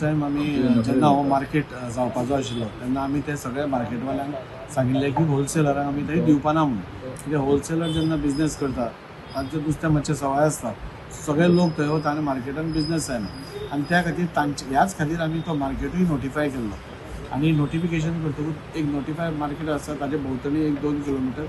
Time आमी जेन्ना हो मार्केट जावपाचो आशिल्लो तेन्ना आमी ते सगळ्या मार्केटवाल्यांक सांगिल्लें की होलसेलरांक आमी थंय दिवपाना म्हणून. कित्याक होलसेलर जेन्ना बिजनेस करता तांचें नुस्तें मातशें सवाय आसता, सगळे लोक थंय वता आनी मार्केटान बिजनेस जायना आनी त्या खातीर ह्याच खातीर आमी तो मार्केटूय नोटिफाय केल्लो. आनी नोटिफिकेशन करतकूच एक नोटिफाय मार्केट आसा ताचे भोंवतणी 1-2 किलोमिटर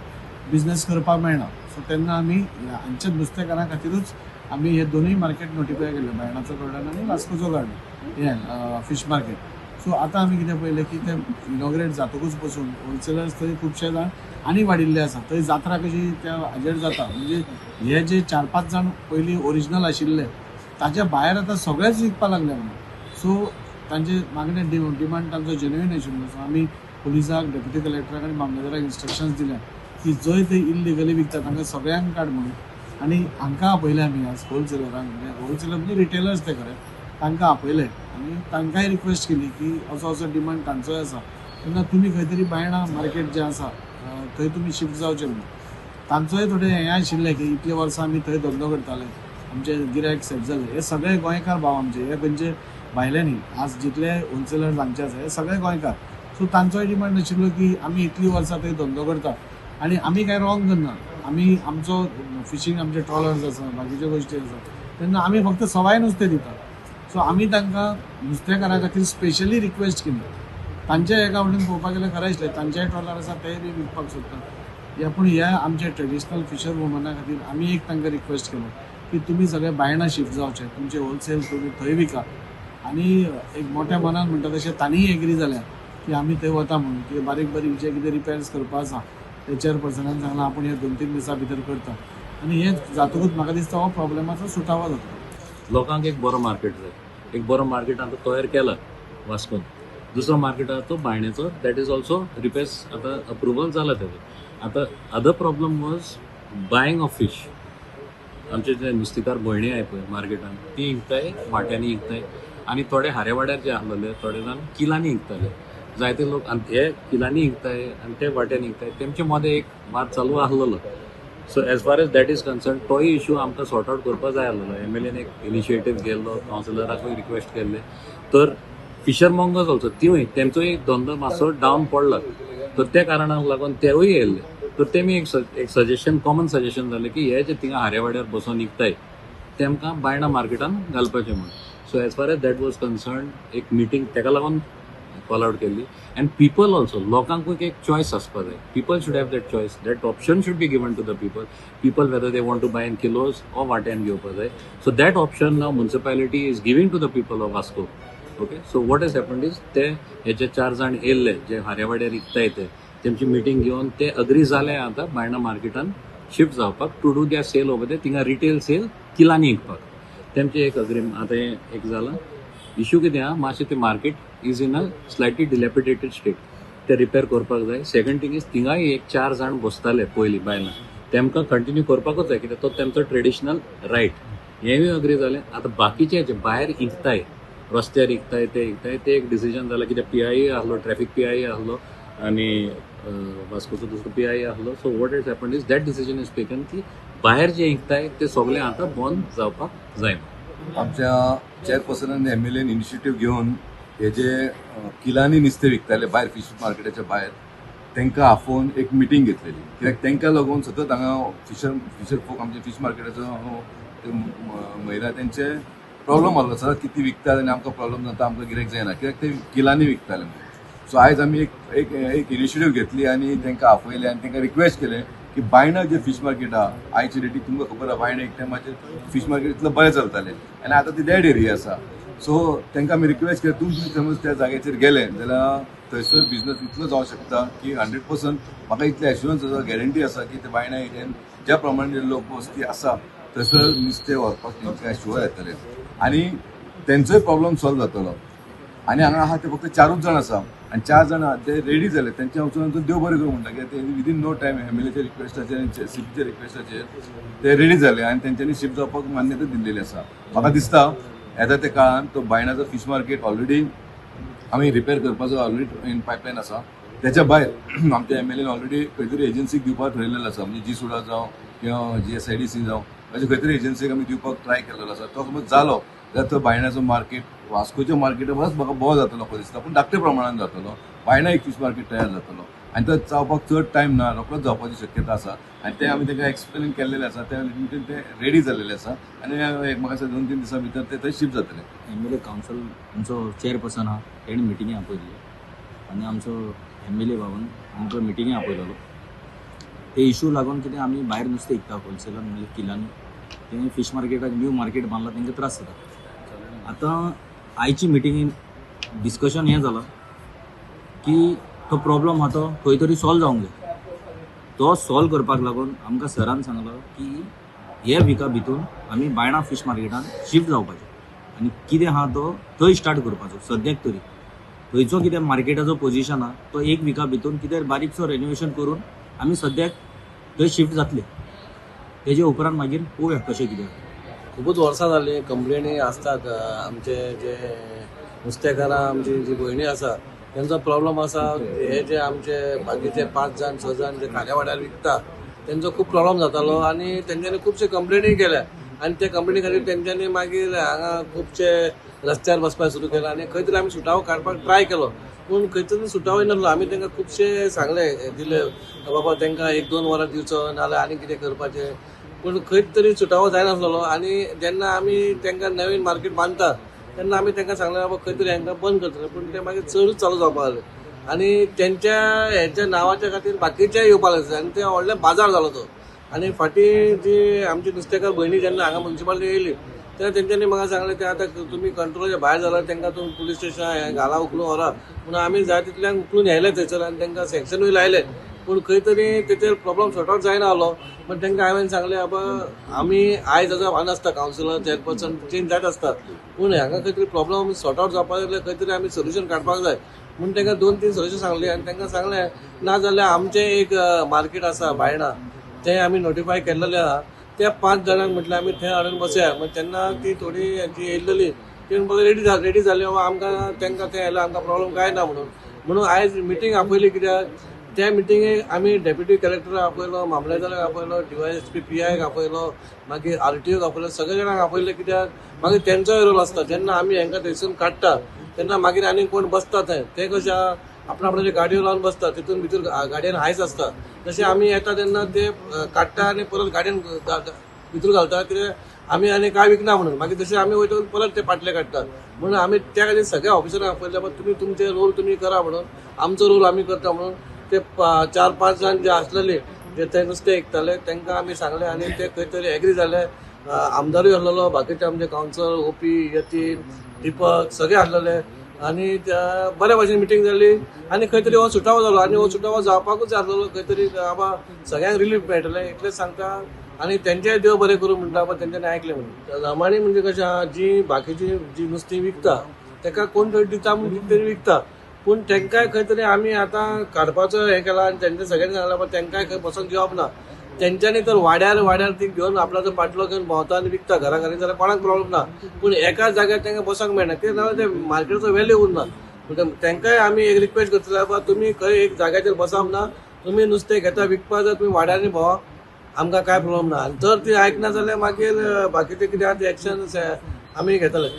बिजनेस करपाक मेळना. सो तेन्ना आमी हांच्या नुस्तेकारां खातीरूच आमी हे दोनूय मार्केट नोटिफाय केले, बायणाचो गार्डन आनी वास्कोचो गार्डन हें फीश मार्केट. सो आतां आमी कितें पळयलें की ते इनॉग्रेट जातकूच पसून होलसेलर्स थंय खुबशे जाण आनी वाडिल्ले आसा. थंय जात्रा कशी त्या हाजेर जाता, म्हणजे हे जे 4-5 जाण पयलीं ओरिजिनल आशिल्ले ताच्या भायर आतां सगळेच विकपाक लागले म्हणून. सो तांचे मागणें डिमांड तांचो जेन्युइन आशिल्लो. सो आमी पुलिसाक, डेप्युटी कलेक्टराक आनी मामलेदाराक इन्स्ट्रक्शन्स दिल्या की जंय थंय इल्लिगली विकता तांकां सगळ्यांक काड म्हणून. आनी हांकां आपयलें आमी आज होलसेलरांक, होलसेलर म्हणजे रिटेलर्स ते खरे, तांकां आपयले आनी तांकांय रिक्वेस्ट केली की असो असो डिमांड तांचोय आसा, तेन्ना तुमी खंय तरी बायणां मार्केट जें आसा थंय तुमी शिफ्ट जावचें म्हणून. तांचोय थोडें हें आशिल्लें की इतले वर्सां आमी थंय धंदो करताले, आमचे गिरायक सेट जाले. हे सगळे गोंयकार भाव आमचे, हे खंयचे भायले न्ही. आज जितले होलसेलर हांगचे आसा हे सगळे गोंयकार. सो तांचोय डिमांड आशिल्लो की आमी इतली वर्सां थंय धंदो करता आनी आमी कांय रॉंग करना. आमी आमचो फिशींग, आमचे ट्रॉलर्स आसा, बाकीच्यो गोश्टी आसा, तेन्ना आमी फक्त सवाय नुस्तें दिता. सो आमी तांकां नुस्तेकारां खातीर स्पेशली रिक्वेस्ट केली. तांच्या एका वटेन पळोवपाक गेल्यार खरें आसलें, तांचेय ट्रॉलर आसा तेय बी विकपाक सोदता. पूण ह्या आमच्या ट्रेडिशनल फिशर वुमना खातीर आमी एक तांकां रिक्वेस्ट केलो की तुमी सगळे बायणां शिफ्ट जावचे, तुमचे होलसेल तुमी थंय विका. आनी एक मोठ्या मनान म्हणटा तशें तांणीय एग्री जाल्या की आमी थंय वता म्हणून. की बारीक बारीक जे कितें रिपेर्स करपा आसा ते चेअरपर्सनान सांगलां आपूण हे 2-3 दिसां भितर करता. आनी हें जातकूच म्हाका दिसता हो प्रॉब्लेमाचो सुटावो जातलो. लोकांक एक बरो मार्केट जाय, एक बरो मार्केट आतां तयार केला वास्कोन. दुसरो मार्केट आहा तो बायणेचो, दॅट इज ऑल्सो रिपेर्स आतां अप्रुवल जाला तेजो. आतां other problem was buying of fish. आमचे जे नुस्तेकार भयणी आहाय पळय मार्केटान, ती विकताय वाट्यांनी विकताय आनी थोडे हारेवाड्यार जे आहलेले थोडे जाण किलांनी विकताले. जायते लोक हे किलांनी विकताय आनी ते वाट्यांनी विकताय, तेमचे मदें एक वाद चालू आहलेलो. So as far as that is concern तोय इश्यू आमकां सॉर्ट आउट करपा जाय आहलेलो. MLAन एक इनिशिएटीव घेतलो, कावन्सिलराकूय रिक्वेस्ट केल्ले, तर फिशर मॉंगर्स ऑल्सो तिवूय तेंचोय धंदो मातसो डावन पडला. तर त्या कारणाक लागून तेवूय येयल्ले. तर तेमी एक सजेशन, कॉमन सजेशन जालें की हे जे थिंगा हारेवाड्यार बसून विकताय तेमकां बायणा मार्केटान घालपाचें म्हणून. So as far as that was concern एक मिटींग तेका लागून कॉल आउट केल्ली. अँड पीपल ऑल्सो, लोकांकूय एक चॉयस आसपा जाय. People should have that choice, that option should be given to the people whether they want to buy in kilos or वाट्यान घेवपा जाय. सो दॅट ऑप्शन नाव municipality is giving to the people of Vasco. Okay, so what is happened is ते हेचे 4 जाण येयल्ले जे हारेवाड्यार विकताय तेंची मिटींग घेवन ते अग्री जाले आतां बायणा मार्केटान शिफ्ट जावपाक टू डू द्या सेल ओवर दे. थिंगा रिटेल सेल किलांनी विकपाक तेमचे एक अग्रीमेंट आतां एक जालां. इश्यू कितें आहा, मातशें ते market is in a slightly dilapidated state, ते रिपेर करपाक जाय. सेकंड थिंग इज थिंगाय एक 4 जाण बसताले पयलीं बायलां, तेमकां कंटिन्यू करपाकूच जाय कित्याक तो तेमचो ट्रेडिशनल रायट. हेंवूय अग्री जालें. आतां बाकीचे जे भायर विकताय, रस्त्यार विकताय ते एक डिसिजन जालां कित्याक PI आहलो, ट्रॅफिक PI आहलो आनी वास्कोचो दुसरो PI आहलो. So what is happened is that decision is taken की भायर जे विकताय ते सगळे आतां बंद जावपाक जाय. आमच्या चेअरपर्सनान MLAन इनिशिएटीव घेवन हे जे किलांनी नुस्तें विकताले भायर फीश मार्केटाच्या भायर तांकां आफोवन एक मिटींग घेतलेली. कित्याक तांकां लागून सतत हांगा फिशर फोक आमच्या फीश मार्केटाचो महिला तेंचे प्रॉब्लम आहलो. सदांच कितें विकतात आनी आमकां प्रॉब्लम जाता, आमकां गिरायक जायना कित्याक ते किलांनी विकताले. सो आयज आमी एक इनिशिएटीव घेतली आनी तांकां आफयले आनी तांकां रिक्वेस्ट केलें की बायणा जे फीश मार्केट आहा आयचे डेटीक तुमकां खबर आहा बायणा एक टायमाचेर फीश मार्केट इतलें बरें चलतालें आनी आतां ती डॅड एरिया आसा. सो तांकां आमी रिक्वेस्ट केली तुमी समज त्या जाग्याचेर गेले जाल्यार थंयसर बिजनस इतलो जावंक शकता की 100% म्हाका इतलें एश्युरन्स आसा, गॅरंटी आसा की ते बायणा एरियेन ज्या प्रमाणे लोक वस्ती आसा थंयसर नुस्तें व्हरपाक तेंकां शुअर येतलें आनी तेंचोय प्रॉब्लम सॉल्व जातलो. आनी हांगा आहा ते फक्त 4च जाण आसा आनी 4 जाण ते रेडी जाले. तेंच्या वचून देव बरें करूं म्हणटा कित्याक ते विदीन नो टायम MLAच्या रिक्वेस्टाचेर आनी CPच्या रिक्वेस्टाचेर ते रेडी जाले आनी तेंच्यांनी शिफ्ट जावपाक मान्यता दिल्लेली आसा. म्हाका दिसता येता त्या काळान तो बायणाचो फीश मार्केट ऑलरेडी आमी रिपेर करपाचो ऑलरेडी इन पायपलायन आसा. त्याच्या भायर आमच्या MLAन ऑलरेडी खंय तरी एजन्सीक दिवपाक ठरयलेलो आसा, म्हणजे GSUDA जावं किंवा GSIDC जावं अशें खंय तरी एजन्सीक आमी दिवपाक ट्राय केलेलो आसा. तो समज जालो जाल्यार तो बायणाचो मार्केट वास्कोच्या मार्केटा परस म्हाका बोव जातलो कसो दिसता, पूण धाकट्या प्रमाणात जातलो. बायणा एक फीश मार्केट तयार जातलो आनी तो जावपाक चड टायम ना, रोखडोच जावपाची शक्यता आसा आनी ते आमी तांकां एक्सप्लेन केल्लेले आसा. त्या निमतान ते रेडी जाल्लेले आसा आनी म्हाका दिसता 2-3 दिसां भितर ते थंय शिफ्ट जातले. MLA कावन्सिल आमचो चेअरपर्सन आहा तेणी मिटिंगे आपयल्ली आनी आमचो MLA बाबान आमकां मिटिंगे आपयलेलो. ते इशू लागून कितें आमी भायर नुस्तें विकता होलसेलान म्हणजे किलांनी, तेणी फीश मार्केटाक न्यू मार्केट बांदला तांकां त्रास जाता. आतां आयची मिटिंगेन डिस्कशन हें जालां की तो प्रॉब्लम आहा तो खंय तरी सॉल्व जावंक जाय. तो सॉल्व करपाक लागून आमकां सरान सांगलो की हे विका भितून आमी बायणा फीश मार्केटान शिफ्ट जावपाचें आनी कितें आहा तो थंय स्टार्ट करपाचो सद्याक तरी. थंयचो कितें मार्केटाचो पोजिशन आहा तो 1 विका भितून कितें बारीकसो रेनोवेशन करून आमी सद्याक थंय शिफ्ट जातले. तेजे उपरांत मागीर पळोवया कशें कितें. खूपच वर्सां जालीं कंप्लेनी आसतात. आमचे जे नुस्तेकारां आमची जी भयणी आसा त्यांचो प्रॉब्लेम आसा. हे जे आमचे बाकीचे 5 जाण 6 जाण जे खाऱ्या वाड्यार विकता त्यांचो खूप प्रॉब्लेम जातालो आनी तेंच्यांनी खुबशे कंप्लेनी केल्या आनी त्या कंप्लेनी खातीर तेंच्यांनी मागीर हांगा खुबशे रस्त्यार बसपाक सुरू केला आनी खंय तरी आमी सुटावो काडपाक ट्राय केलो पूण खंय तरी सुटावो नासलो. आमी तांकां खुबशे सांगले दिले बाबा तांकां 1-2 वरां दिवचो नाल्यार आनी कितें करपाचें, पूण खंय तरी सुटावो जायनासलो. आनी जेन्ना आमी तांकां नवीन मार्केट बांदता तेन्ना आमी तांकां सांगलें बाबा खंय तरी हांकां बंद करतले, पूण ते मागीर चडूच चालू जावपाक लागले आनी तेंच्या हेच्या नांवाच्या खातीर बाकीचे येवपाक लागले आनी ते व्हडले बाजार जालो तो. आनी फाटीं जी आमची नुस्तेकार भयणी जेन्ना हांगा म्युन्सिपालिटी येयली तेन्ना तेंच्यांनी म्हाका सांगलें ते आतां तुमी कंट्रोलाच्या भायर जाल्यार तांकां तुमी पुलीस स्टेशन घाला उखलून व्हरा, पूण आमी जाय तितल्यांक उखलून येयले थंयसर आनी तांकां सेक्शनूय लायले पूण खंय तरी तेचेर प्रॉब्लम सॉर्ट आउट जायना आलो. पण तांकां हांवें सांगलें बाबा आमी आयज आतां नासता कावन्सिलर चेअरपर्सन चेंज जायत आसता पूण हांगा खंय तरी प्रॉब्लम सॉर्ट आउट जावपाक जाल्यार खंय तरी आमी सोल्युशन काडपाक जाय म्हणून तांकां 2-3 सोल्युशन सांगली आनी तांकां सांगलें ना जाल्यार आमचें एक मार्केट आसा बायणा तें आमी नोटिफाय केल्लेलें आहा. त्या 5 जाणांक म्हटलें आमी थंय हाडून बसया. मग तेन्ना ती थोडी जी येयल्ली ती रेडी जाली बाबा आमकां तांकां थंय आयल्यार आमकां प्रॉब्लम काय ना म्हणून आयज मिटींग आपयली. कित्याक त्या मिटिंगेक आमी डेप्युटी कलेक्टराक आपयलो, मामलेदाराक आपयलो, DYSP PIक आपयलो, मागीर RTOक आपयलो, सगळे जाणांक आपयले. कित्याक मागीर तेंचोय रोल आसता. जेन्ना आमी हांकां थंयसून काडटा तेन्ना मागीर आनी कोण बसता थंय ते कशें आपणाचे गाडयो लावन बसता तितून भितर गाडयेन हायस आसता तशें आमी येता तेन्ना ते काडटा आनी परत गाडयेन भितर घालता. कित्याक आमी आनी काय विकना म्हणून मागीर तशें आमी वयता परत ते पाटले काडटा म्हणून आमी त्या खातीर सगळ्या ऑफिसरांक आपयले तुमी तुमचे रोल तुमी करा म्हणून आमचो रोल आमी करता म्हणून. ते 4-5 जाण जे आसलेले जे थंय नुस्तें विकताले तांकां आमी सांगलें आनी ते खंय तरी एग्री जाले. आमदारूय आसलेलो, बाकीचे आमचे कावन्सिलर OP, यतीन, दीपक सगळे आसलेले आनी बऱ्या भशेन मिटींग जाली आनी खंय तरी हो सुटावो जालो आनी हो सुटावो जावपाकूच आसलेलो. खंय तरी बाबा सगळ्यांक रिलीफ मेळटलें इतलें सांगता आनी तेंचेय देव बरें करूं म्हणटा बाबा तेंच्यांनी आयकलें म्हणून. जमानी म्हणजे कशें आहा जी बाकीची जी नुस्तीं विकता ताका कोण तरी दिता म्हणून कितें तरी विकता पूण तेंकाय खंय तरी आमी आतां काडपाचो हें केला आनी तेंच्या सगळ्यांनी सांगलां बाबा तेंकाय खंय बसोंक जेवप ना. तेंच्यांनी तर वाड्यार ती घेवन आपल्याचो पाटलो घेवन भोंवता आनी विकता घरा घरी जाल्यार कोणाक प्रॉब्लम ना पूण एकाच जाग्यार तांकां बसोंक मेळना. ते जाल्यार ते मार्केटाचो व्हॅल्यू उरना. तेंकाय आमी एक रिक्वेस्ट करतले बाबा तुमी खंय एक जाग्याचेर बसप ना, तुमी नुस्तें घेता विकपा जाय तुमी वाड्यारनी भोंवा आमकां काय प्रॉब्लम ना. आनी जर ती आयकना जाल्यार मागीर बाकीचे कितें आहा ते एक्शन आमी घेतले.